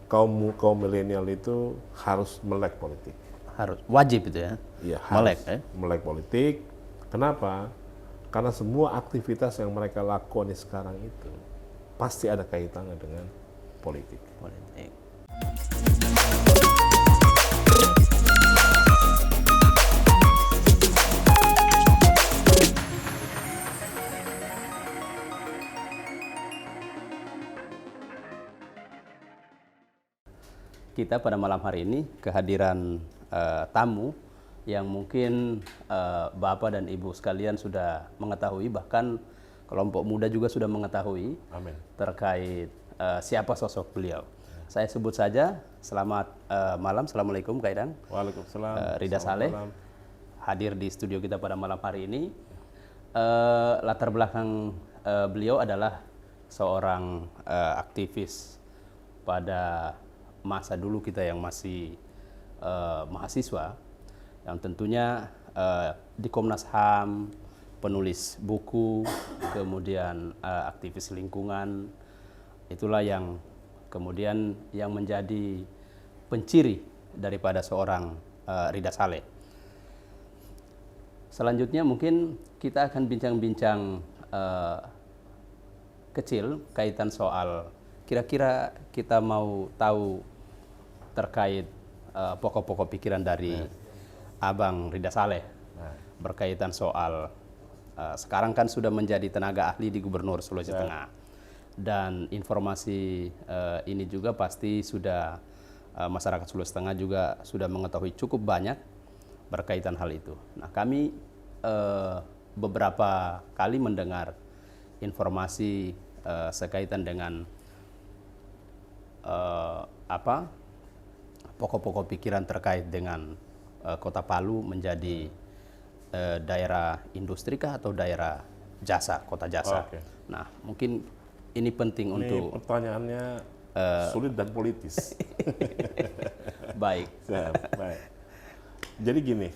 kaum milenial itu harus melek politik. Harus wajib itu ya. Iya, Melek harus melek politik. Kenapa? Karena semua aktivitas yang mereka lakukan sekarang itu pasti ada kaitannya dengan politik. Politik. Kita pada malam hari ini kehadiran tamu yang mungkin Bapak dan Ibu sekalian sudah mengetahui, bahkan kelompok muda juga sudah mengetahui. Amin. Terkait siapa sosok beliau. Saya sebut saja, selamat malam, Assalamualaikum Kak Idang. Waalaikumsalam. Rida Saleh hadir di studio kita pada malam hari ini. Latar belakang beliau adalah seorang aktivis pada masa dulu kita yang masih mahasiswa, yang tentunya di Komnas HAM, penulis buku, kemudian aktivis lingkungan. Itulah yang kemudian yang menjadi penciri daripada seorang Rida Saleh. Selanjutnya mungkin kita akan bincang-bincang kecil kaitan soal kira-kira kita mau tahu terkait pokok-pokok pikiran dari Abang Rida Saleh berkaitan soal sekarang kan sudah menjadi tenaga ahli di Gubernur Sulawesi Tengah, dan informasi ini juga pasti sudah masyarakat Sulawesi Tengah juga sudah mengetahui cukup banyak berkaitan hal itu. Nah, kami beberapa kali mendengar informasi sekaitan dengan pokok-pokok pikiran terkait dengan Kota Palu menjadi daerah industri kah atau daerah jasa, kota jasa. Oke. Nah, mungkin ini penting untuk pertanyaannya sulit dan politis. baik. Baik. Jadi gini,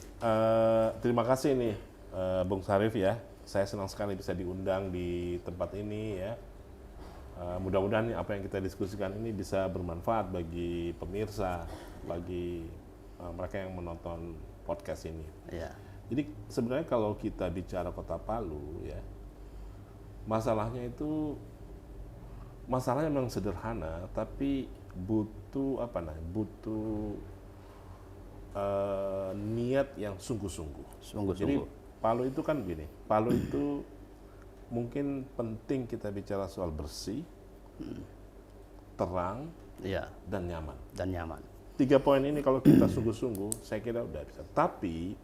terima kasih nih Bung Sarif ya. Saya senang sekali bisa diundang di tempat ini ya. Mudah-mudahan apa yang kita diskusikan ini bisa bermanfaat bagi pemirsa, bagi mereka yang menonton podcast ini. Ya. Jadi sebenarnya kalau kita bicara Kota Palu ya, masalahnya memang sederhana, tapi butuh niat yang sungguh-sungguh. Jadi Palu itu kan gini, Palu itu mungkin penting kita bicara soal bersih, terang, dan nyaman. 3 poin ini kalau kita sungguh-sungguh, saya kira udah bisa. Tapi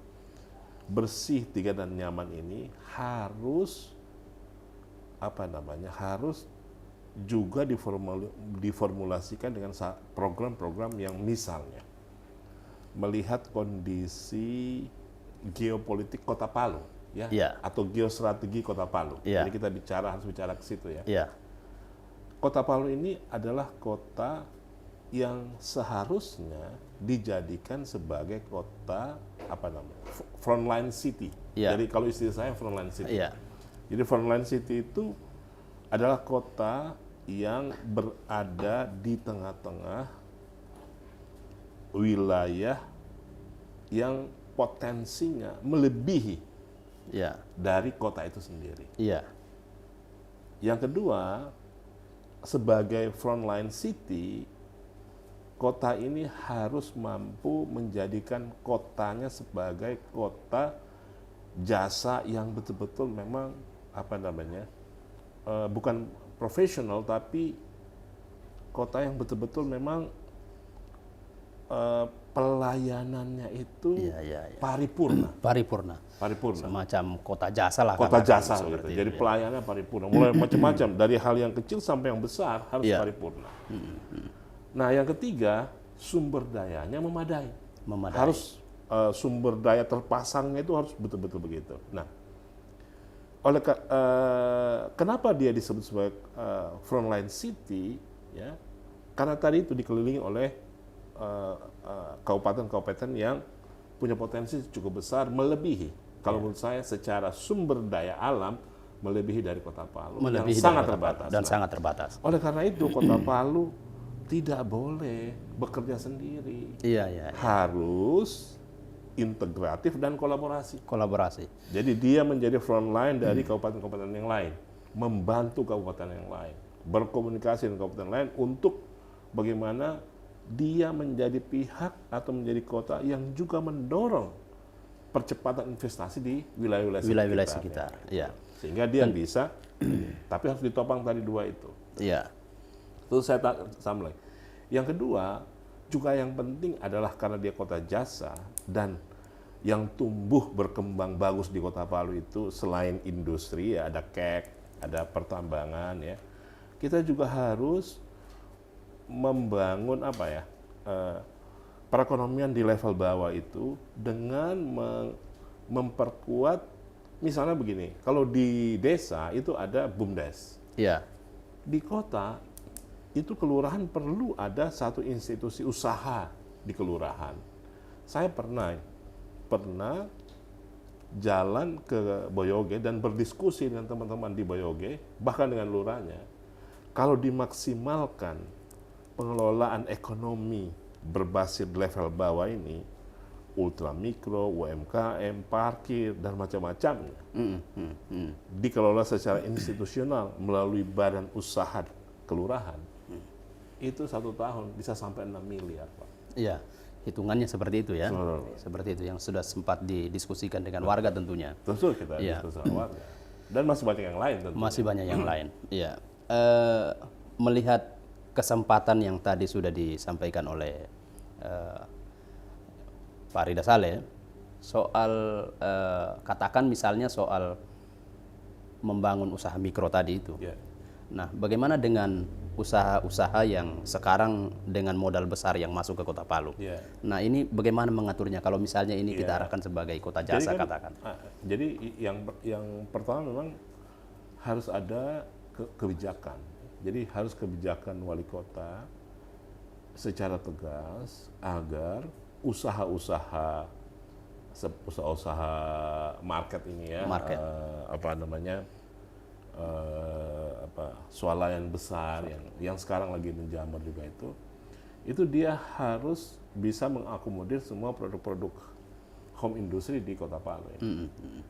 bersih, 3 dan nyaman ini harus harus juga diformulasikan dengan program-program yang misalnya melihat kondisi geopolitik Kota Palu. Atau geostrategi Kota Palu. Jadi kita harus bicara ke situ ya. Kota Palu ini adalah kota yang seharusnya dijadikan sebagai kota frontline city. Jadi kalau istilah saya frontline city. Jadi frontline city itu adalah kota yang berada di tengah-tengah wilayah yang potensinya melebihi dari kota itu sendiri. Yang kedua, sebagai frontline city, kota ini harus mampu menjadikan kotanya sebagai kota jasa yang betul-betul memang bukan profesional, tapi kota yang betul-betul memang pelayanannya itu paripurna. Semacam kota jasa lah. Kota jasa gitu. Jadi pelayanannya paripurna. Mulai macam-macam, dari hal yang kecil sampai yang besar harus paripurna. Nah, yang ketiga, sumber dayanya memadai. Harus sumber daya terpasangnya itu harus betul-betul begitu. Nah, kenapa dia disebut sebagai frontline city? Ya, karena tadi itu dikelilingi oleh kabupaten-kabupaten yang punya potensi cukup besar, melebihi. Kalau menurut saya, secara sumber daya alam melebihi dari Kota Palu, yang sangat terbatas. Dan sangat terbatas. Oleh karena itu, Kota Palu tidak boleh bekerja sendiri. Iya. Harus integratif dan kolaborasi. Kolaborasi. Jadi dia menjadi frontline dari kabupaten-kabupaten yang lain, membantu kabupaten yang lain, berkomunikasi dengan kabupaten lain untuk bagaimana dia menjadi pihak atau menjadi kota yang juga mendorong percepatan investasi di wilayah-wilayah sekitar. Ya. Sehingga dia bisa, tapi harus ditopang tadi dua itu. Iya. Itu saya sama lagi. Yang kedua, juga yang penting adalah karena dia kota jasa dan yang tumbuh berkembang bagus di Kota Palu itu selain industri ya ada kek, ada pertambangan ya. Kita juga harus membangun perekonomian di level bawah itu dengan memperkuat, misalnya begini, kalau di desa itu ada BUMDes. Iya. Di kota itu kelurahan perlu ada satu institusi usaha di kelurahan. Saya pernah jalan ke Boyoge dan berdiskusi dengan teman-teman di Boyoge, bahkan dengan lurahnya. Kalau dimaksimalkan pengelolaan ekonomi berbasis level bawah ini, ultramikro, UMKM, parkir, dan macam-macamnya, dikelola secara institusional melalui badan usaha kelurahan, itu 1 tahun bisa sampai 6 miliar, Pak. Iya, hitungannya seperti itu ya. Seperti itu yang sudah sempat didiskusikan dengan warga tentunya. Tentu kita diskusi dengan warga. Dan masih banyak yang lain tentunya. Masih banyak yang lain, iya. Melihat kesempatan yang tadi sudah disampaikan oleh Pak Rida Saleh, soal katakan misalnya soal membangun usaha mikro tadi itu. Yeah. Nah, bagaimana dengan usaha-usaha yang sekarang dengan modal besar yang masuk ke Kota Palu? Yeah. Nah, ini bagaimana mengaturnya kalau misalnya ini kita arahkan sebagai kota jasa jadi katakan? Jadi yang pertama memang harus ada kebijakan. Jadi harus kebijakan wali kota secara tegas agar usaha-usaha market ini ya, swalayan besar yang sekarang lagi menjamur juga itu dia harus bisa mengakomodir semua produk-produk home industry di Kota Palu. Ya.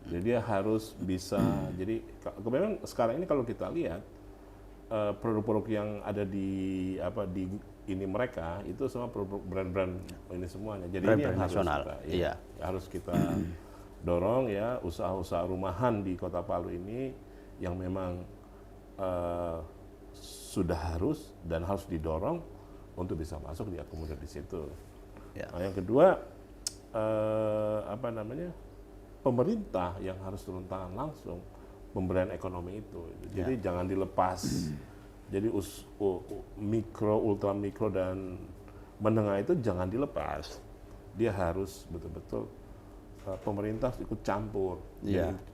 Jadi dia harus bisa. Jadi memang sekarang ini kalau kita lihat produk-produk yang ada di ini mereka itu semua produk brand-brand ini semuanya. Jadi brand ini yang harus kita dorong ya, usaha-usaha rumahan di Kota Palu ini yang memang sudah harus dan harus didorong untuk bisa masuk diakomodir di situ. Ya. Nah, yang kedua pemerintah yang harus turun tangan langsung pemberdayaan ekonomi itu. Jadi jangan dilepas. Jadi mikro, ultramikro dan menengah itu jangan dilepas. Dia harus betul-betul pemerintah ikut campur,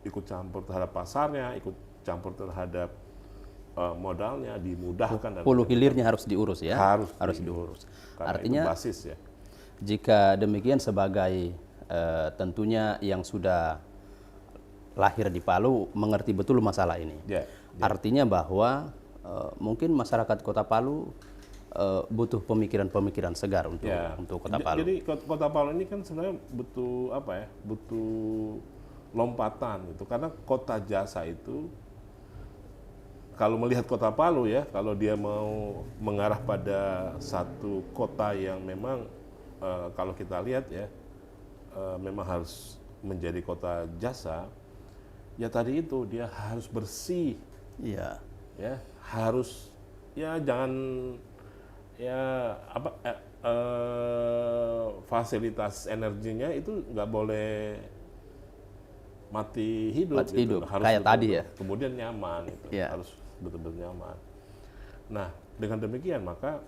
ikut campur terhadap pasarnya, ikut campur terhadap modalnya, dimudahkan. Hulu hilirnya harus diurus ya. Harus diurus. Artinya itu basis ya. Jika demikian sebagai tentunya yang sudah lahir di Palu mengerti betul masalah ini. Artinya bahwa mungkin masyarakat Kota Palu butuh pemikiran-pemikiran segar untuk Kota Palu. Jadi Kota Palu ini kan sebenarnya butuh lompatan gitu, karena kota jasa itu kalau melihat Kota Palu ya, kalau dia mau mengarah pada satu kota yang memang kalau kita lihat ya memang harus menjadi kota jasa, ya tadi itu dia harus bersih. Iya. Ya, harus jangan fasilitas energinya itu nggak boleh mati hidup. Harus kayak tadi ya. Kemudian nyaman itu. Harus betul-betul nyaman. Nah, dengan demikian maka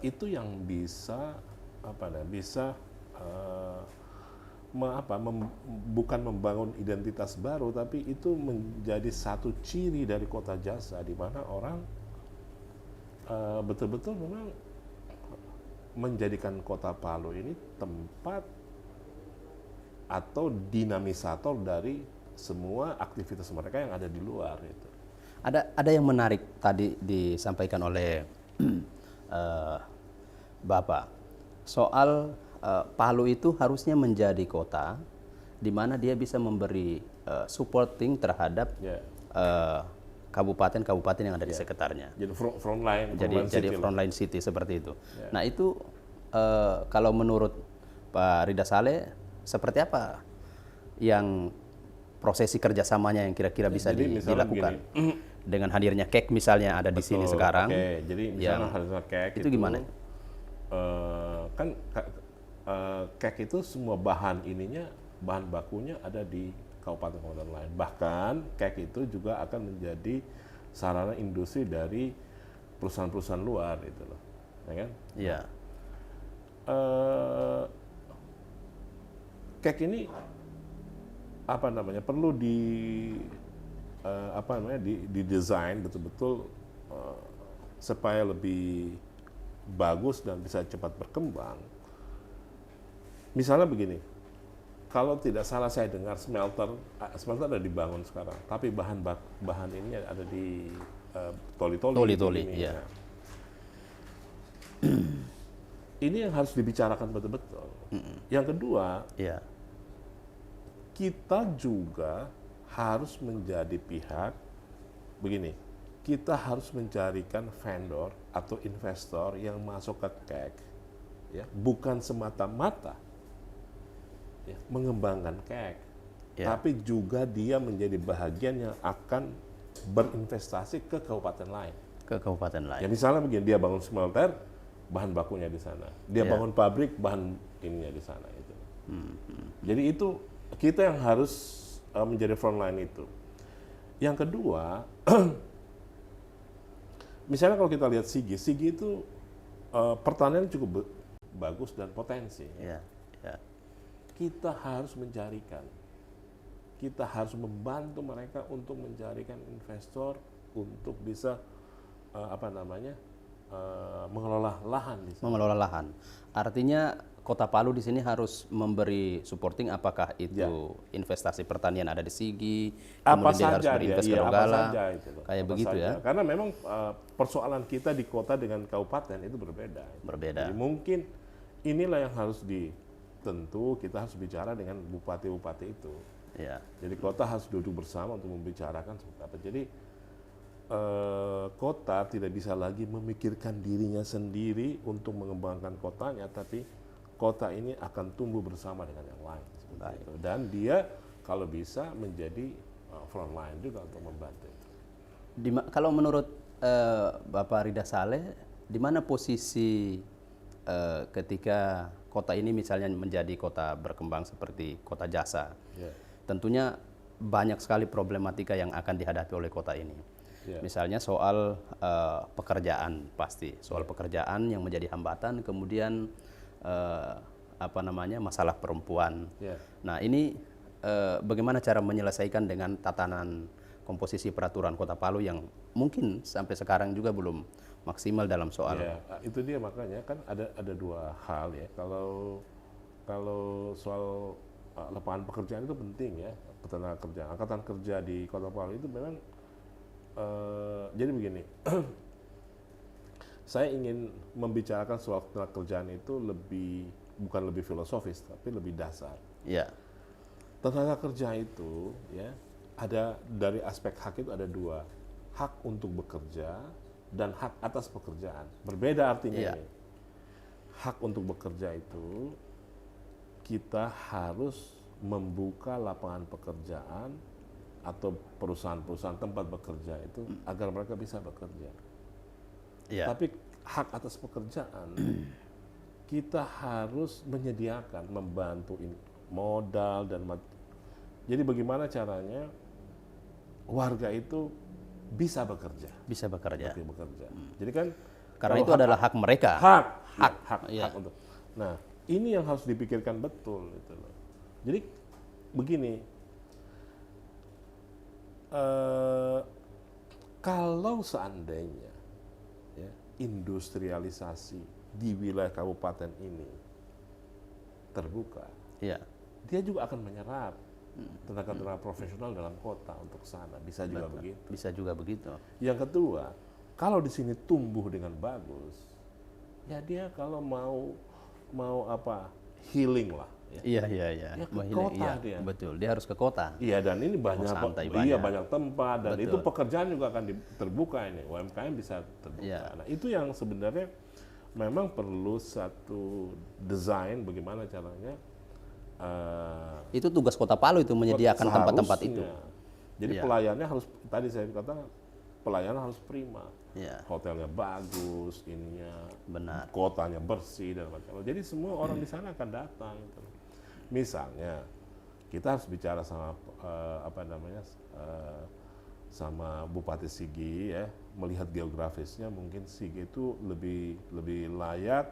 itu yang bisa bukan membangun identitas baru, tapi itu menjadi satu ciri dari kota jasa di mana orang betul-betul memang menjadikan Kota Palu ini tempat atau dinamisator dari semua aktivitas mereka yang ada di luar itu. Ada yang menarik tadi disampaikan oleh Bapak, soal Palu itu harusnya menjadi kota di mana dia bisa memberi supporting terhadap kabupaten-kabupaten yang ada di sekitarnya. Jadi frontline frontline city seperti itu. Nah itu kalau menurut Pak Ridha Saleh seperti apa yang prosesi kerjasamanya yang kira-kira bisa dilakukan dengan hadirnya KEK misalnya ada di sini sekarang. Jadi misalnya hadirnya KEK itu gimana? Kan KEK itu semua bahan bakunya ada di kabupaten-kabupaten lain. Bahkan KEK itu juga akan menjadi sarana industri dari perusahaan-perusahaan luar itu loh, ya kan? Iya. KEK ini perlu didesain betul-betul supaya lebih bagus dan bisa cepat berkembang. Misalnya begini, kalau tidak salah saya dengar smelter ada dibangun sekarang, tapi bahan ini ada di Toli-Toli. Iya. Ini yang harus dibicarakan betul-betul. Yang kedua, kita juga harus menjadi pihak begini. Kita harus mencarikan vendor atau investor yang masuk ke KEK, ya, bukan semata-mata mengembangkan KEK, tapi juga dia menjadi bahagian yang akan berinvestasi ke kabupaten lain. Ya misalnya begini, dia bangun smelter, bahan bakunya di sana. Dia bangun pabrik, bahan ininya di sana itu. Jadi itu kita yang harus menjadi frontline itu. Yang kedua, misalnya kalau kita lihat Sigi itu pertanian cukup bagus dan potensi. Kita harus mencarikan, kita harus membantu mereka untuk mencarikan investor untuk bisa mengelola lahan. Mengelola lahan. Artinya Kota Palu di sini harus memberi supporting, apakah itu investasi pertanian ada di Sigi, apa kemudian dia harus berinvest ke Donggala, kayak begitu ya. Karena memang persoalan kita di kota dengan kabupaten itu berbeda. Jadi mungkin inilah yang harus kita harus bicara dengan bupati-bupati itu. Jadi kota harus duduk bersama untuk membicarakan seperti apa. Jadi kota tidak bisa lagi memikirkan dirinya sendiri untuk mengembangkan kotanya, tapi kota ini akan tumbuh bersama dengan yang lain. Itu. Dan dia kalau bisa menjadi frontline juga untuk membantu. Kalau menurut Bapak Ridha Saleh, di mana posisi ketika kota ini misalnya menjadi kota berkembang seperti kota jasa? Tentunya banyak sekali problematika yang akan dihadapi oleh kota ini. Misalnya soal pekerjaan, pasti soal pekerjaan yang menjadi hambatan, kemudian masalah perempuan. Nah ini bagaimana cara menyelesaikan dengan tatanan komposisi peraturan Kota Palu yang mungkin sampai sekarang juga belum maksimal dalam soal. Itu dia, makanya kan ada dua hal ya. Kalau soal lapangan pekerjaan itu penting ya, ketenaga kerja, angkatan kerja di Kota Palu itu memang jadi begini. Saya ingin membicarakan soal ketenaga kerjaan itu bukan lebih filosofis, tapi lebih dasar. Tenaga kerja itu ya ada dari aspek hak itu ada dua, hak untuk bekerja dan hak atas pekerjaan. Berbeda artinya ini. Hak untuk bekerja itu kita harus membuka lapangan pekerjaan atau perusahaan-perusahaan tempat bekerja itu agar mereka bisa bekerja. Tapi hak atas pekerjaan kita harus menyediakan, membantu modal dan jadi bagaimana caranya warga itu bisa bekerja. Jadi kan karena itu adalah hak mereka. Hak untuk. Nah, ini yang harus dipikirkan betul gitu loh. Jadi begini, kalau seandainya industrialisasi di wilayah kabupaten ini terbuka, dia juga akan menyerap tenaga-tenaga profesional dalam kota untuk sana. Bisa juga begitu. Bisa juga begitu. Yang kedua, kalau di sini tumbuh dengan bagus, ya dia kalau mau healing lah. Iya. Ya, ke kota dia. Betul, dia harus ke kota. Iya, dan ini banyak tempat, dan betul. Itu pekerjaan juga akan terbuka ini, UMKM bisa terbuka. Ya. Nah, itu yang sebenarnya memang perlu satu desain bagaimana caranya. Itu tugas Kota Palu itu menyediakan tempat-tempat itu. Jadi pelayannya harus, tadi saya katakan, pelayanan harus prima. Ya. Hotelnya bagus, benar. Kotanya bersih dan macam-macam. Jadi semua orang di sana akan datang. Gitu. Misalnya kita harus bicara sama sama Bupati Sigi ya, melihat geografisnya mungkin Sigi itu lebih layak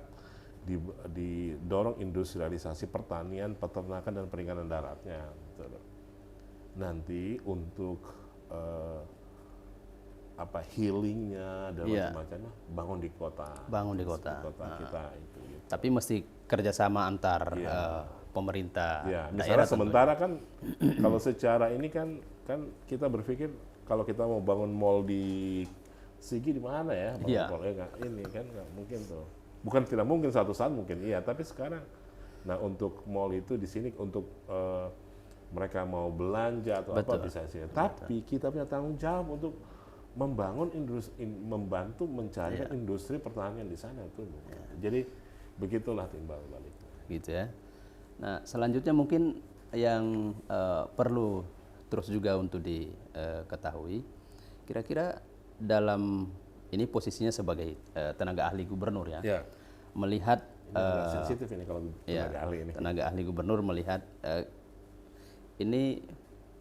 didorong industrialisasi pertanian, peternakan dan perikanan daratnya. Gitu. Nanti untuk healingnya dan macam-macamnya bangun di kota. Bangun di kota. Kita itu. Gitu. Tapi mesti kerjasama antar pemerintah. Ya, misalnya sementara kan kalau secara ini kan kita berpikir kalau kita mau bangun mall di Sigi di mana ya? Mall ini kan nggak mungkin tuh. Bukan tidak mungkin, satu saat mungkin iya, tapi sekarang, nah untuk mall itu di sini untuk mereka mau belanja atau apa bisa sih. Tapi kita punya tanggung jawab untuk membangun membantu mencari industri pertanian di sana tuh. Jadi begitulah timbal balik. Gitu ya. Nah, selanjutnya mungkin yang perlu terus juga untuk diketahui, kira-kira dalam ini posisinya sebagai tenaga ahli gubernur ya, melihat sensitif ini kalau tenaga ahli ini. Tenaga ahli gubernur melihat ini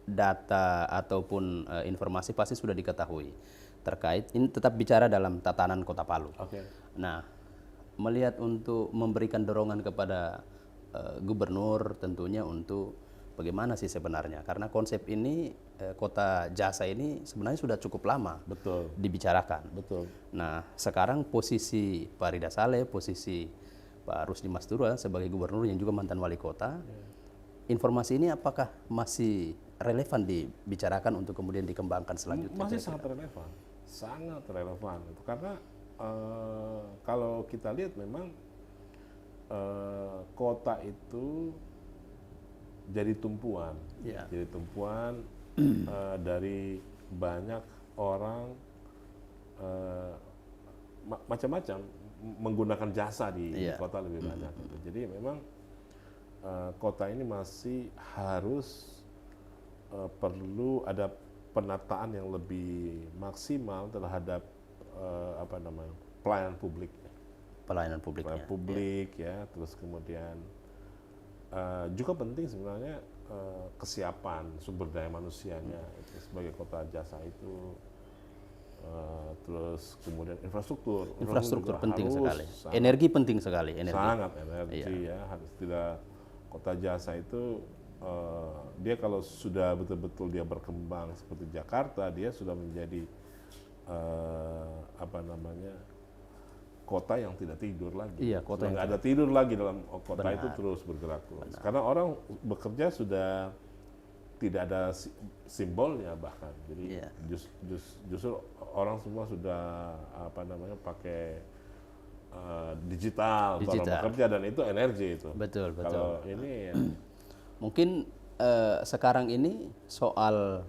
data ataupun informasi pasti sudah diketahui terkait, ini tetap bicara dalam tatanan Kota Palu. Nah, melihat untuk memberikan dorongan kepada gubernur tentunya untuk bagaimana sih sebenarnya, karena konsep ini kota jasa ini sebenarnya sudah cukup lama dibicarakan. Nah, sekarang posisi Pak Rida Saleh, posisi Pak Rusdi Mastura sebagai gubernur yang juga mantan wali kota, informasi ini apakah masih relevan dibicarakan untuk kemudian dikembangkan selanjutnya? Masih sangat relevan, karena kalau kita lihat memang kota itu jadi tumpuan, dari banyak orang macam-macam menggunakan jasa di kota lebih banyak. Jadi memang kota ini masih harus perlu ada penataan yang lebih maksimal terhadap pelayanan publik. Pelayanan publik ya, terus kemudian juga penting sebenarnya kesiapan sumber daya manusianya itu sebagai kota jasa itu, terus kemudian infrastruktur penting sekali, energi penting sekali, sangat energi ya, harus tidak kota jasa itu dia kalau sudah betul-betul dia berkembang seperti Jakarta, dia sudah menjadi kota yang tidak tidur lagi. Kota yang nggak ada tidur lagi dalam kota. Itu terus bergerak terus. Karena orang bekerja sudah tidak ada simbolnya bahkan. Jadi justru orang semua sudah pakai digital para bekerja, dan itu energi itu. Betul. Kalau ini mungkin sekarang ini soal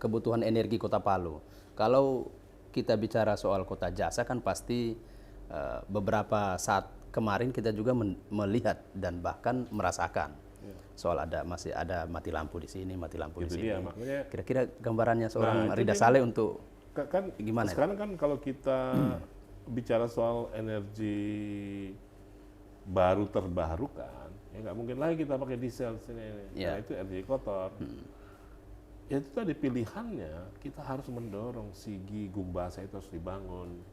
kebutuhan energi Kota Palu. Kalau kita bicara soal kota jasa kan pasti beberapa saat kemarin kita juga melihat dan bahkan merasakan soal masih ada mati lampu di sini, mati lampu di sini. Kira-kira gambarannya seorang Rida Saleh untuk gimana? Sekarang kan kalau kita bicara soal energi baru terbarukan, ya nggak mungkin lagi kita pakai diesel sini, karena itu energi kotor. Ya itu tadi pilihannya, kita harus mendorong Sigi, Gumbasa itu harus dibangun,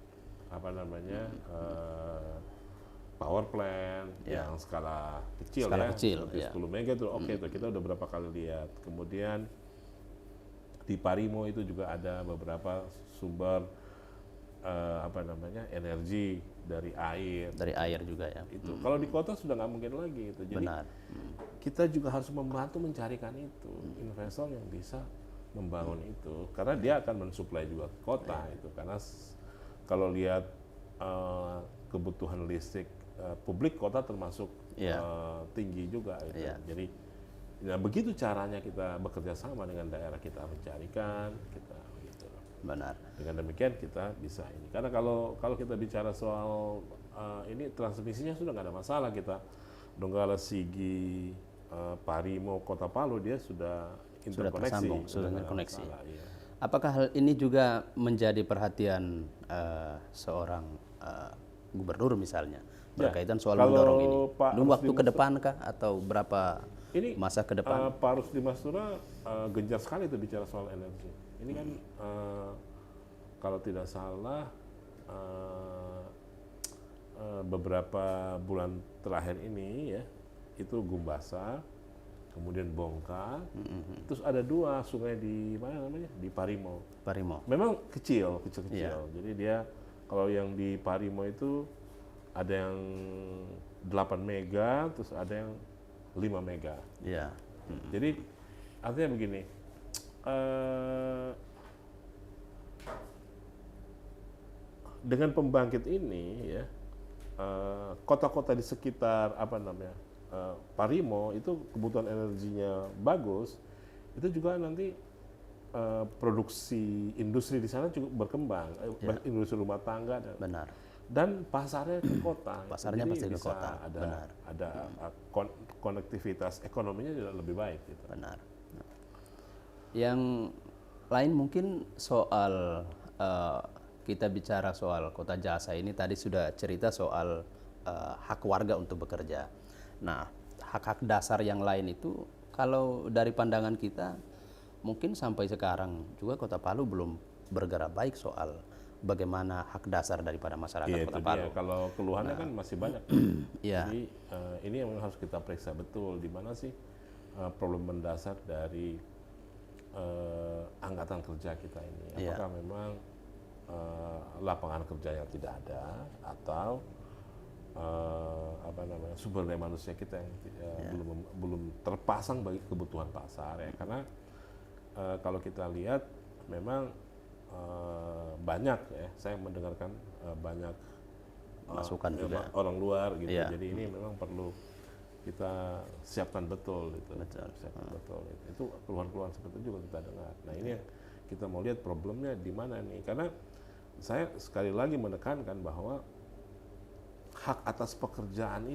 power plant yang skala kecil, seperti 10 mega itu itu kita udah berapa kali lihat. Kemudian di Parimo itu juga ada beberapa sumber energi dari air juga ya. Itu kalau di kota sudah nggak mungkin lagi itu. Jadi kita juga harus membantu mencarikan itu investor yang bisa membangun itu, karena dia akan mensuplai juga kota itu, karena kalau lihat kebutuhan listrik publik kota termasuk tinggi juga. Gitu. Jadi nah begitu caranya kita bekerja sama dengan daerah, kita mencarikan, kita gitu. Benar. Dengan demikian kita bisa ini. Karena kalau kita bicara soal ini transmisinya sudah nggak ada masalah kita. Donggala, Sigi, Parimo, Kota Palu dia sudah interkoneksi. Sudah terkoneksi. Iya. Apakah hal ini juga menjadi perhatian seorang gubernur misalnya berkaitan soal mendorong ini? Waktu ke depan kah atau berapa masa ke depan? Pak Rusdi Mastura gencar sekali itu bicara soal energi. Ini kan kalau tidak salah beberapa bulan terakhir ini ya itu Gumbasa, kemudian Bongka, terus ada 2 sungai di mana namanya, di Parimo. Memang kecil. Jadi dia kalau yang di Parimo itu ada yang 8 mega, terus ada yang 5 mega. Jadi artinya begini, dengan pembangkit ini ya, kota-kota di sekitar Parimo itu kebutuhan energinya bagus, itu juga nanti produksi industri di sana cukup berkembang, industri rumah tangga dan pasarnya ke kota. Pasarnya jadi pasti ke kota. Ada konektivitas ekonominya juga lebih baik. Gitu. Benar. Yang lain mungkin soal kita bicara soal Kota Jasa ini tadi sudah cerita soal hak warga untuk bekerja. Nah, hak-hak dasar yang lain itu kalau dari pandangan kita mungkin sampai sekarang juga Kota Palu belum bergerak baik soal bagaimana hak dasar daripada masyarakat Kota Palu. Kalau keluhannya kan masih banyak. Jadi ini yang harus kita periksa betul di mana sih problem mendasar dari angkatan kerja kita ini. Apakah memang lapangan kerja yang tidak ada atau sumber daya manusia kita yang belum terpasang bagi kebutuhan pasar ya. Karena kalau kita lihat memang banyak ya, saya mendengarkan banyak masukan juga orang luar gitu. Jadi ini memang perlu kita siapkan betul gitu. Siapkan betul. Itu keluhan-keluhan seperti itu juga kita dengar. Nah, ini yang kita mau lihat problemnya di mana nih. Karena saya sekali lagi menekankan bahwa hak atas pekerjaan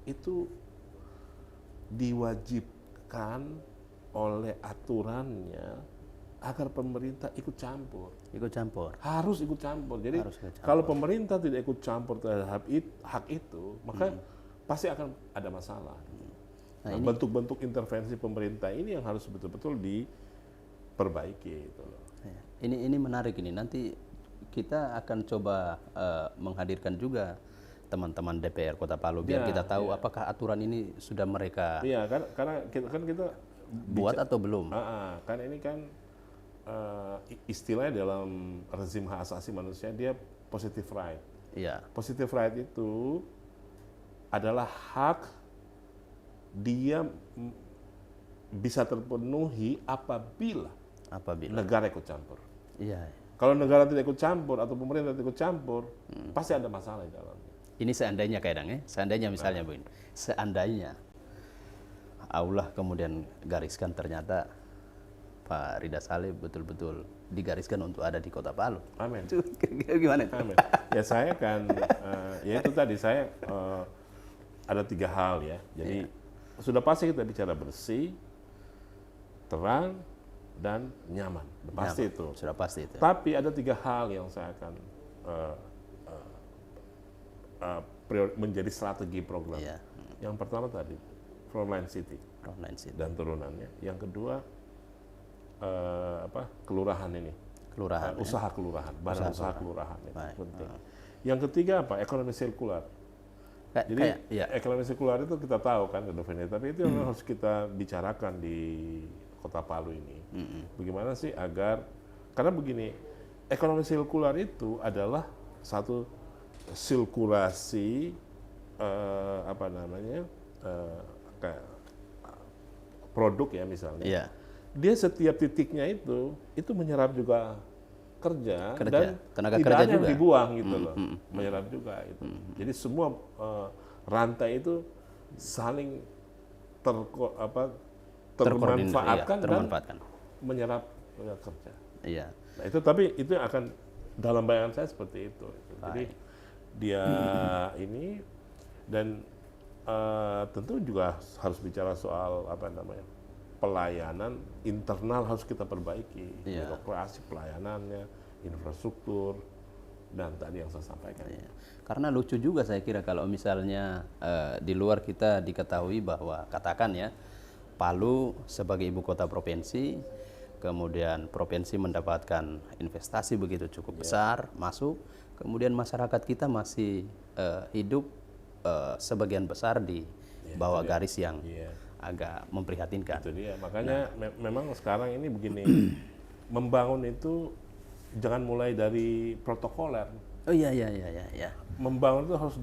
itu diwajibkan oleh aturannya agar pemerintah ikut campur. Harus ikut campur. Jadi kalau pemerintah tidak ikut campur terhadap hak itu, maka pasti akan ada masalah. Nah, bentuk-bentuk intervensi pemerintah ini yang harus betul-betul diperbaiki. Gitu. Ini menarik ini. Nanti kita akan coba menghadirkan juga teman-teman DPR Kota Palu biar kita tahu apakah aturan ini sudah mereka karena kita buat atau belum. Kan ini kan istilahnya dalam rezim hak asasi manusia dia positive right. Positive right itu adalah hak dia bisa terpenuhi apabila negara ikut campur. Kalau negara tidak ikut campur atau pemerintah tidak ikut campur, pasti ada masalah di dalamnya. Ini seandainya kadang seandainya misalnya Bu, seandainya Allah kemudian gariskan ternyata Pak Rida Saleh betul-betul digariskan untuk ada di Kota Palu. Amin. Gimana? Amin. Ya saya kan, ya itu tadi saya ada 3 hal ya. Jadi sudah pasti kita bicara bersih, terang, dan nyaman. Pasti itu. Sudah pasti itu. Tapi ada 3 hal yang saya akan menjadi strategi program. Yang pertama tadi Frontline City dan turunannya. Yang kedua kelurahan ini. Usaha kelurahan, badan usaha kelurahan itu penting. Yang ketiga apa? Ekonomi sirkular. Jadi ekonomi sirkular itu kita tahu kan, tapi itu yang harus kita bicarakan di Kota Palu ini. Bagaimana sih karena begini, ekonomi sirkular itu adalah satu sirkulasi kayak produk ya misalnya. Dia setiap titiknya itu menyerap juga kerja dan tenaga tidak kerja ada yang juga dibuang gitu loh, menyerap juga itu. Jadi semua rantai itu saling termanfaatkan dan menyerap tenaga kerja. Iya. Nah, itu tapi itu akan dalam bayangan saya seperti itu. Jadi dia ini dan tentu juga harus bicara soal pelayanan internal harus kita perbaiki, birokrasi pelayanannya, infrastruktur, dan tadi yang saya sampaikan. Iya. Karena lucu juga saya kira kalau misalnya di luar kita diketahui bahwa katakan ya Palu sebagai ibu kota provinsi, kemudian provinsi mendapatkan investasi begitu cukup besar masuk, kemudian masyarakat kita masih hidup sebagian besar di bawah garis yang agak memprihatinkan. Itu dia. Makanya memang sekarang ini begini, membangun itu jangan mulai dari protokoler. Oh iya. Membangun itu harus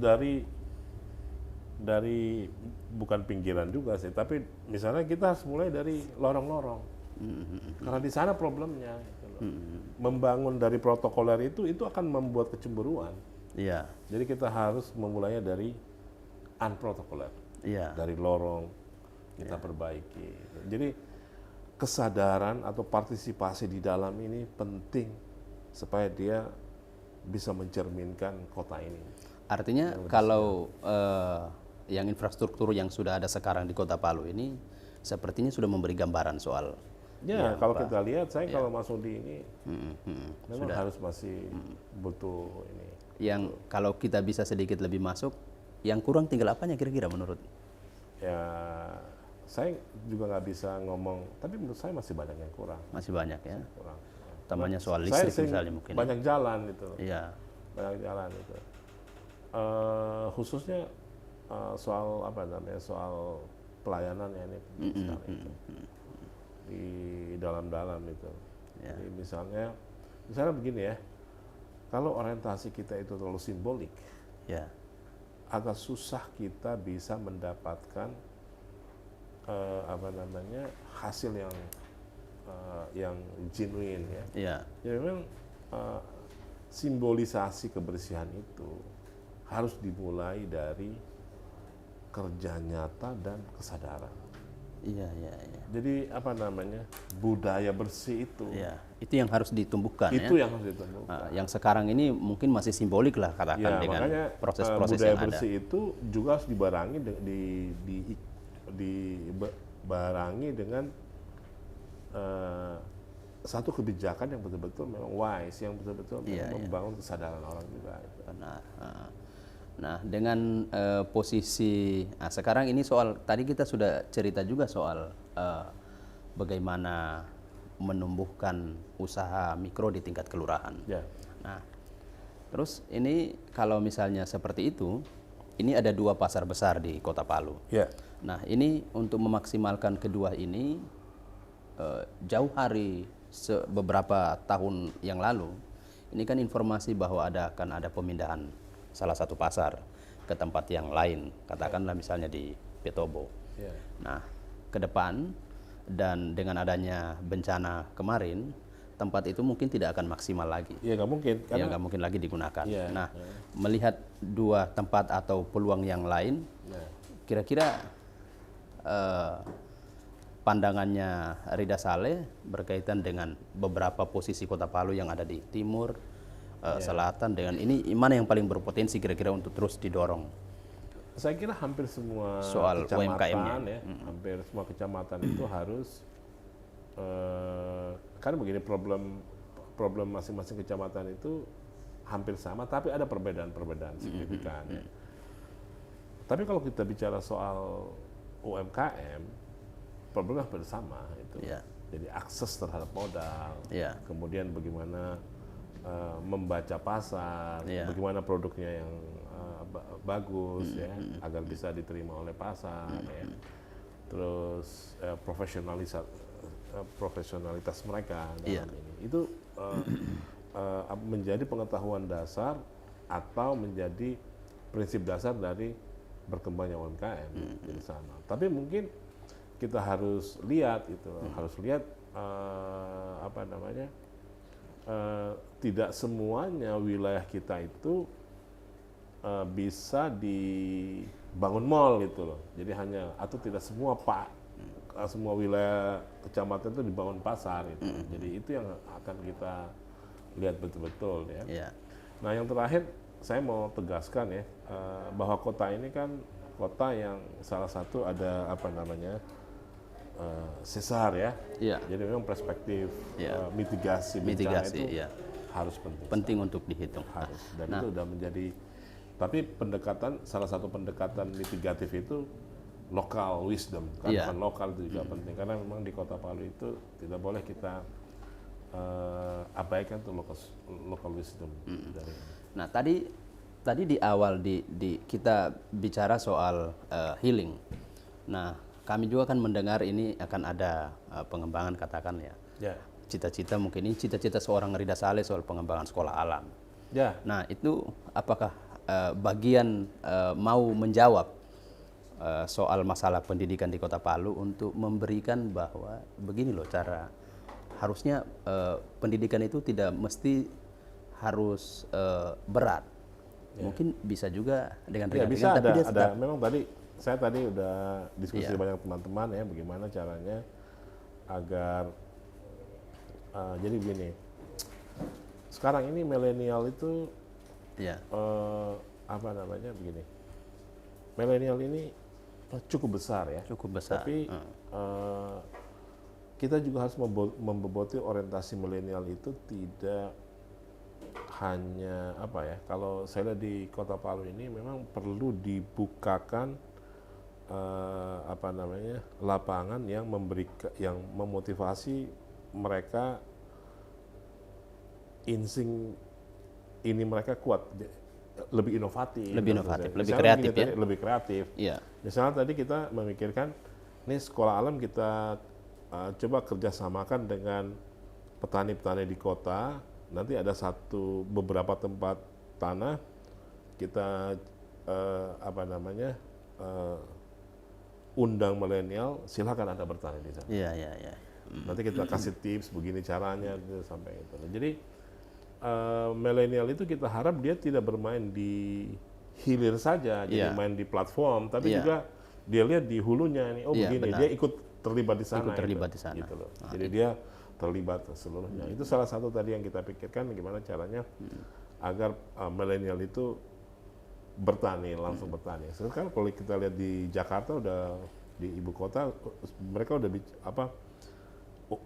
dari bukan pinggiran juga sih, tapi misalnya kita harus mulai dari lorong-lorong. Karena di sana problemnya. Gitu loh. Membangun dari protokoler itu akan membuat kecemburuan. Iya. Jadi kita harus memulainya dari unprotokoler. Iya. Dari lorong kita perbaiki. Jadi kesadaran atau partisipasi di dalam ini penting supaya dia bisa mencerminkan kota ini. Artinya kalau yang infrastruktur yang sudah ada sekarang di Kota Palu ini sepertinya sudah memberi gambaran soal. Ya, kalau kita lihat, kalau masuk di ini memang harus masih butuh ini. Yang kalau kita bisa sedikit lebih masuk, yang kurang tinggal apanya kira-kira menurut? Ya, saya juga nggak bisa ngomong, tapi menurut saya masih banyak yang kurang. Masih banyak ya. Kurang. Utamanya soal listrik misalnya mungkin. Banyak jalan itu. Iya. Banyak jalan itu. Khususnya soal soal pelayanan ya ini sekali itu. Di dalam-dalam itu. Ya. Jadi misalnya begini ya, kalau orientasi kita itu terlalu simbolik, ya, agak susah kita bisa mendapatkan hasil yang genuine ya. Ya. Jadi memang simbolisasi kebersihan itu harus dimulai dari kerja nyata dan kesadaran. Iya. Jadi budaya bersih itu. Iya, itu yang harus ditumbuhkan. Itu yang harus ditumbuhkan. Nah, yang sekarang ini mungkin masih simbolik lah katakan dengan proses-proses yang ada. Budaya bersih itu juga harus dibarengi dibarengi dengan satu kebijakan yang betul-betul memang wise, yang betul-betul membangun kesadaran orang juga. Benar. Nah, dengan posisi sekarang ini soal tadi kita sudah cerita juga soal bagaimana menumbuhkan usaha mikro di tingkat kelurahan. Ya. Nah, terus ini kalau misalnya seperti itu, ini ada 2 pasar besar di Kota Palu. Ya. Nah, ini untuk memaksimalkan kedua ini jauh hari beberapa tahun yang lalu, ini kan informasi bahwa akan ada pemindahan salah satu pasar ke tempat yang lain, katakanlah misalnya di Petobo. Yeah. Nah, ke depan dan dengan adanya bencana kemarin, tempat itu mungkin tidak akan maksimal lagi. Iya, nggak mungkin. Ya, nggak mungkin lagi digunakan. Yeah, nah, melihat 2 tempat atau peluang yang lain, kira-kira pandangannya Rida Saleh berkaitan dengan beberapa posisi Kota Palu yang ada di timur, selatan, dengan ini mana yang paling berpotensi kira-kira untuk terus didorong? Saya kira hampir semua soal kecamatan hampir semua kecamatan itu harus karena begini, problem masing-masing kecamatan itu hampir sama, tapi ada perbedaan signifikan. Ya. Tapi kalau kita bicara soal UMKM, problemnya hampir sama itu. Yeah. Jadi akses terhadap modal, kemudian bagaimana membaca pasar, bagaimana produknya yang bagus ya, agar bisa diterima oleh pasar, ya. Terus profesionalitas mereka dalam ini itu menjadi pengetahuan dasar atau menjadi prinsip dasar dari berkembangnya UMKM di sana. Tapi mungkin kita harus lihat itu, harus lihat tidak semuanya wilayah kita itu bisa dibangun mall gitu loh. Jadi hanya atau tidak semua semua wilayah kecamatan itu dibangun pasar gitu. Jadi itu yang akan kita lihat betul-betul ya. Yeah. Nah yang terakhir saya mau tegaskan ya bahwa kota ini kan kota yang salah satu ada apa namanya sesar ya. Yeah. Jadi memang perspektif mitigasi bencana itu harus penting. Penting untuk dihitung. Harus. Dan itu sudah menjadi. Tapi salah satu pendekatan mitigatif itu local wisdom, kan bukan lokal itu juga penting karena memang di Kota Palu itu tidak boleh kita abaikan tuh local wisdom. Nah tadi di awal kita bicara soal healing. Nah kami juga kan mendengar ini akan ada pengembangan katakan ya. Cita-cita mungkin ini cita-cita seorang Rida Saleh soal pengembangan sekolah alam. Nah itu apakah bagian mau menjawab soal masalah pendidikan di Kota Palu untuk memberikan bahwa begini loh cara harusnya pendidikan itu tidak mesti harus berat. Mungkin bisa juga dengan ringan-ringan. Bisa ada memang saya tadi udah diskusi banyak teman-teman ya bagaimana caranya agar jadi begini. Sekarang ini milenial itu apa namanya begini. Milenial ini cukup besar ya. Cukup besar. Tapi kita juga harus memboboti orientasi milenial itu tidak hanya apa ya. Kalau saya lihat di Kota Palu ini memang perlu dibukakan apa namanya lapangan yang memotivasi mereka insting ini mereka kuat. Lebih inovatif, lebih kreatif ya. Lebih kreatif. Misalnya tadi kita memikirkan, ini sekolah alam kita coba kerjasamakan dengan petani-petani di kota. Nanti ada beberapa tempat tanah kita apa namanya undang milenial, silakan Anda bertani di sana. Nanti kita kasih tips begini caranya sampai itu. Jadi milenial itu kita harap dia tidak bermain di hilir saja, jadi main di platform, tapi juga dia lihat di hulunya nih, begini, benar. Dia ikut terlibat di sana. Gitu loh. Jadi dia terlibat seluruhnya. Itu salah satu tadi yang kita pikirkan, gimana caranya agar milenial itu bertani, langsung bertani. Sekarang kalau kita lihat di Jakarta di ibu kota, mereka udah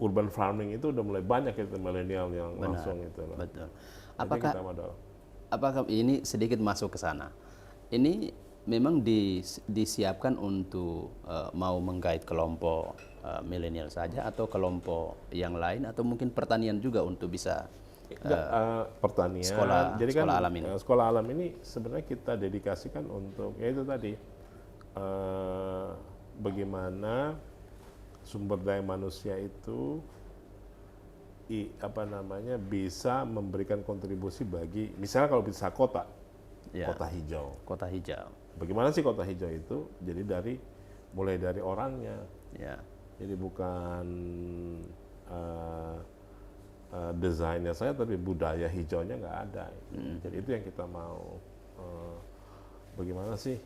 urban farming itu udah mulai banyak itu milenial yang langsung itu. Betul. Apakah ini sedikit masuk ke sana? Ini memang disiapkan untuk mau menggait kelompok milenial saja atau kelompok yang lain atau mungkin pertanian juga untuk bisa pertanian. Jadi sekolah alam ini. Sekolah alam ini sebenarnya kita dedikasikan untuk yaitu tadi bagaimana sumber daya manusia itu bisa memberikan kontribusi bagi misalnya kalau bisa kota hijau. Kota hijau. Bagaimana sih kota hijau itu? Jadi mulai dari orangnya. Jadi bukan desainnya saya, tapi budaya hijaunya nggak ada. Jadi itu yang kita mau. Bagaimana sih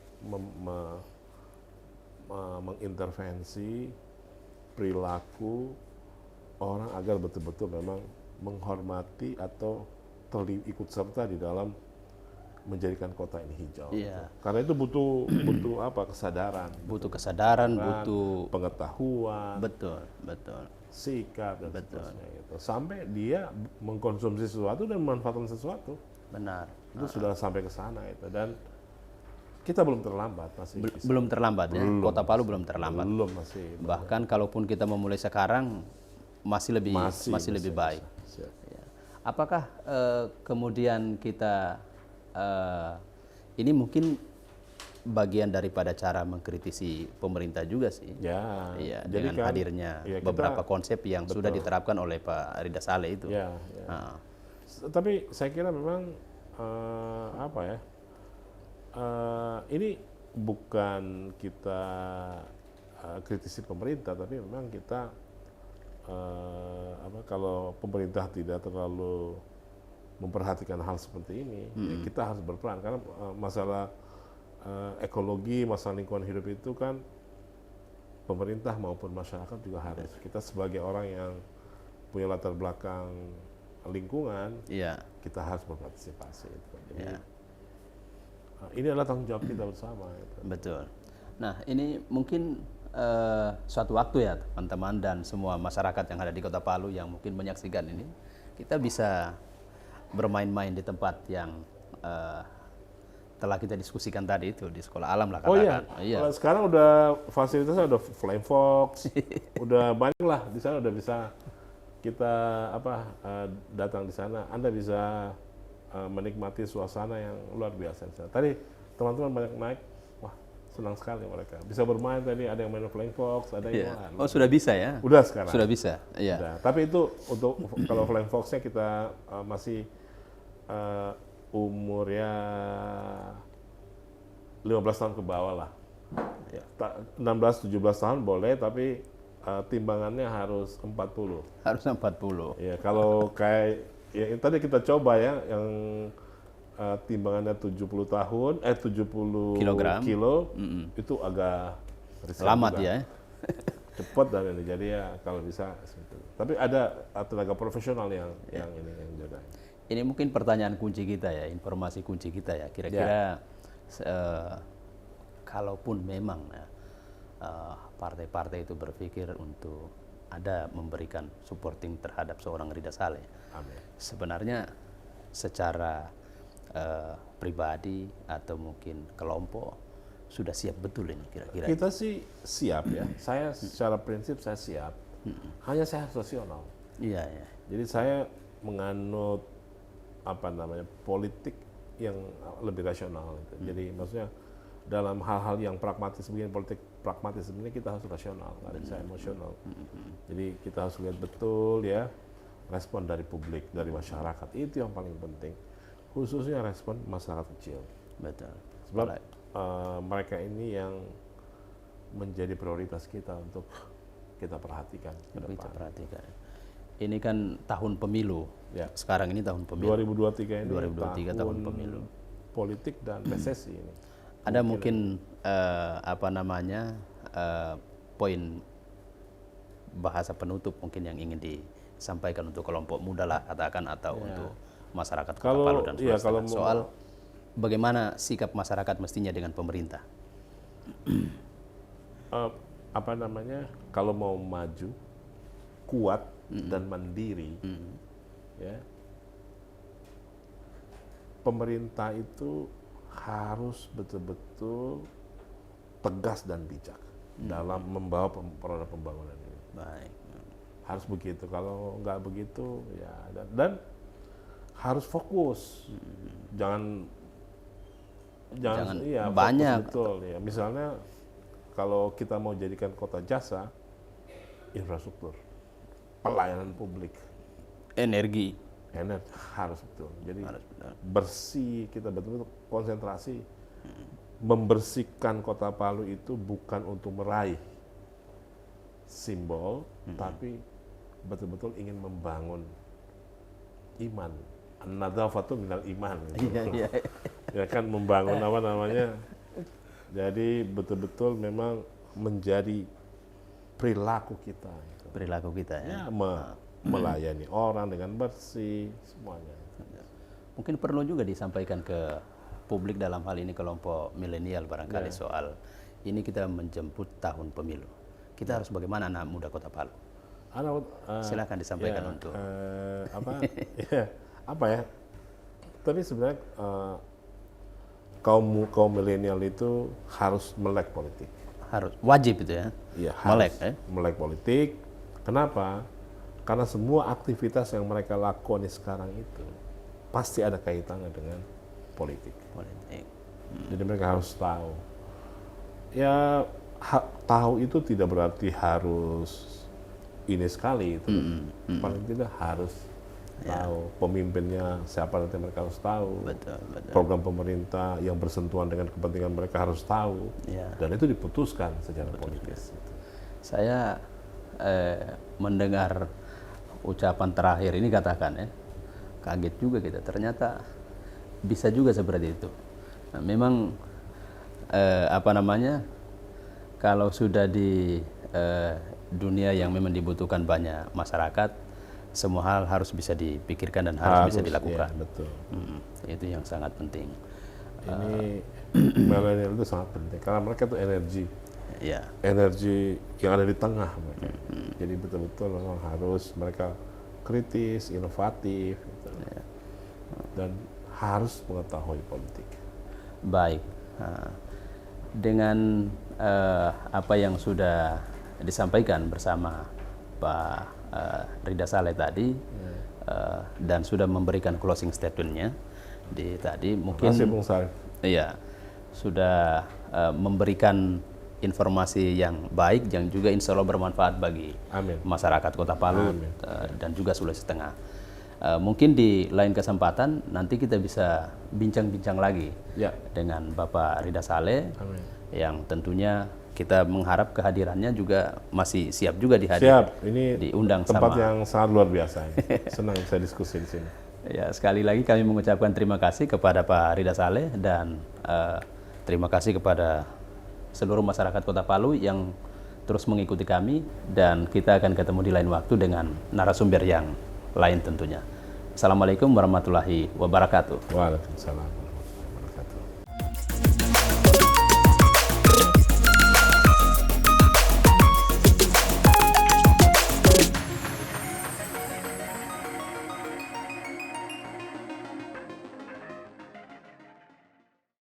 mengintervensi perilaku orang agar betul-betul memang menghormati atau ikut serta di dalam menjadikan kota ini hijau. Karena itu butuh kesadaran. Butuh kesadaran, butuh pengetahuan. Betul. Sikap dan seterusnya gitu. Sampai dia mengkonsumsi sesuatu dan memanfaatkan sesuatu. Benar. Itu sudah sampai ke sana itu dan kita belum terlambat belum terlambat ya. Kota Palu belum terlambat. Masih. Bahkan kalaupun kita memulai sekarang masih lebih baik. Apakah kemudian kita ini mungkin bagian daripada cara mengkritisi pemerintah juga sih. Dengan hadirnya beberapa konsep yang sudah diterapkan oleh Pak Rida Saleh itu. Tapi saya kira memang ini bukan kita kritisi pemerintah, tapi memang kita kalau pemerintah tidak terlalu memperhatikan hal seperti ini, ya kita harus berperan karena masalah ekologi, masalah lingkungan hidup itu kan pemerintah maupun masyarakat juga harus. Kita sebagai orang yang punya latar belakang lingkungan, kita harus berpartisipasi. Jadi ini adalah tanggung jawab kita bersama. Betul. Nah, ini mungkin suatu waktu ya teman-teman dan semua masyarakat yang ada di Kota Palu yang mungkin menyaksikan ini, kita bisa bermain-main di tempat yang telah kita diskusikan tadi itu di Sekolah Alam lah katakan. Iya. Sekarang udah fasilitasnya udah Flying Fox, udah banyak lah di sana, udah bisa kita datang di sana. Anda bisa menikmati suasana yang luar biasa. Tadi teman-teman banyak naik. Senang sekali mereka bisa bermain. Tadi ada yang main Flying Fox, ada yang sudah bisa ya? Udah sekarang. Sudah bisa. Iya. Udah. Tapi itu untuk kalau Flying Fox-nya kita masih umurnya 15 tahun ke bawah lah. 16-17 tahun boleh, tapi timbangannya harus 40. Harus 40. Ya, kalau kayak tadi kita coba ya yang timbangannya 70 tahun, 70 kilo, itu agak selamat juga. Ya. Cepat dan ini. Jadi ya kalau bisa. Tapi ada tenaga profesional yang ini yang jaga. Ini mungkin pertanyaan kunci kita ya, informasi kunci kita ya. Kira-kira kalaupun memang partai-partai itu berpikir untuk ada memberikan supporting terhadap seorang Ridha Saleh, sebenarnya secara pribadi atau mungkin kelompok sudah siap betul ini kira-kira? Kita sih siap ya. Saya secara prinsip saya siap. Hanya saya harus rasional. Iya. Jadi saya menganut politik yang lebih rasional. Jadi maksudnya dalam hal-hal yang pragmatis begini, politik pragmatis sebenarnya kita harus rasional, nggak bisa emosional. Jadi kita harus lihat betul ya respon dari publik, dari masyarakat, itu yang paling penting. Khususnya respon masyarakat kecil. Betul. Sebab mereka ini yang menjadi prioritas kita untuk kita perhatikan ke depan. Kita perhatikan. Ini kan tahun pemilu. Ya. Sekarang ini tahun pemilu. 2023 ini 2023 tahun pemilu. Politik dan resesi ini. Ada mungkin poin bahasa penutup mungkin yang ingin disampaikan untuk kelompok muda lah katakan atau untuk masyarakat Kota Palu dan Sulawesi soal bagaimana sikap masyarakat mestinya dengan pemerintah. Kalau mau maju kuat dan mandiri, ya pemerintah itu harus betul-betul tegas dan bijak dalam membawa produk pembangunan ini. Baik. Harus begitu. Kalau nggak begitu, ya dan harus fokus. Jangan banyak. Fokus betul ya. Misalnya kalau kita mau jadikan kota jasa, infrastruktur, pelayanan publik, energi harus betul. Jadi bersih, kita betul-betul konsentrasi membersihkan Kota Palu itu bukan untuk meraih simbol, tapi betul-betul ingin membangun iman. An-nadzafatu minal iman. Iya. Ya kan membangun jadi betul-betul memang menjadi perilaku kita. Perilaku kita ya. Melayani orang dengan bersih semuanya. Mungkin perlu juga disampaikan ke publik dalam hal ini kelompok milenial barangkali soal ini kita menjemput tahun pemilu. Kita harus bagaimana anak muda Kota Palu? Silakan disampaikan untuk Tapi sebenarnya kaum milenial itu harus melek politik. Harus wajib itu ya. Iya, melek politik. Kenapa? Karena semua aktivitas yang mereka lakoni sekarang itu pasti ada kaitannya dengan politik. Jadi mereka harus tahu. Ya tahu itu tidak berarti harus ini sekali itu. Paling tidak harus tahu pemimpinnya siapa, nanti mereka harus tahu. Betul. Program pemerintah yang bersentuhan dengan kepentingan mereka harus tahu. Dan itu diputuskan secara politis. Saya mendengar ucapan terakhir ini katakan ya, kaget juga kita, ternyata bisa juga seperti itu. Nah, memang kalau sudah di dunia yang memang dibutuhkan banyak masyarakat, semua hal harus bisa dipikirkan dan harus bisa dilakukan. Ya, betul. Itu yang sangat penting. Ini milenial itu sangat penting karena mereka itu energi. Ya. Energi yang ada di tengah mereka. Jadi betul-betul memang harus mereka kritis, inovatif, gitu. Ya. Dan harus mengetahui politik. Baik. Dengan apa yang sudah disampaikan bersama Pak Ridha Saleh tadi, dan sudah memberikan closing statement-nya tadi, mungkin iya sudah memberikan informasi yang baik yang juga insya Allah bermanfaat bagi masyarakat Kota Palu dan juga Sulawesi Tengah. Mungkin di lain kesempatan nanti kita bisa bincang-bincang lagi dengan Bapak Ridha Saleh, yang tentunya kita mengharap kehadirannya juga masih siap juga dihadir. Siap, ini diundang tempat yang sangat luar biasa. Senang bisa diskusi di sini. Ya, sekali lagi kami mengucapkan terima kasih kepada Pak Ridha Saleh dan terima kasih kepada seluruh masyarakat Kota Palu yang terus mengikuti kami, dan kita akan ketemu di lain waktu dengan narasumber yang lain tentunya. Assalamualaikum warahmatullahi wabarakatuh. Waalaikumsalam.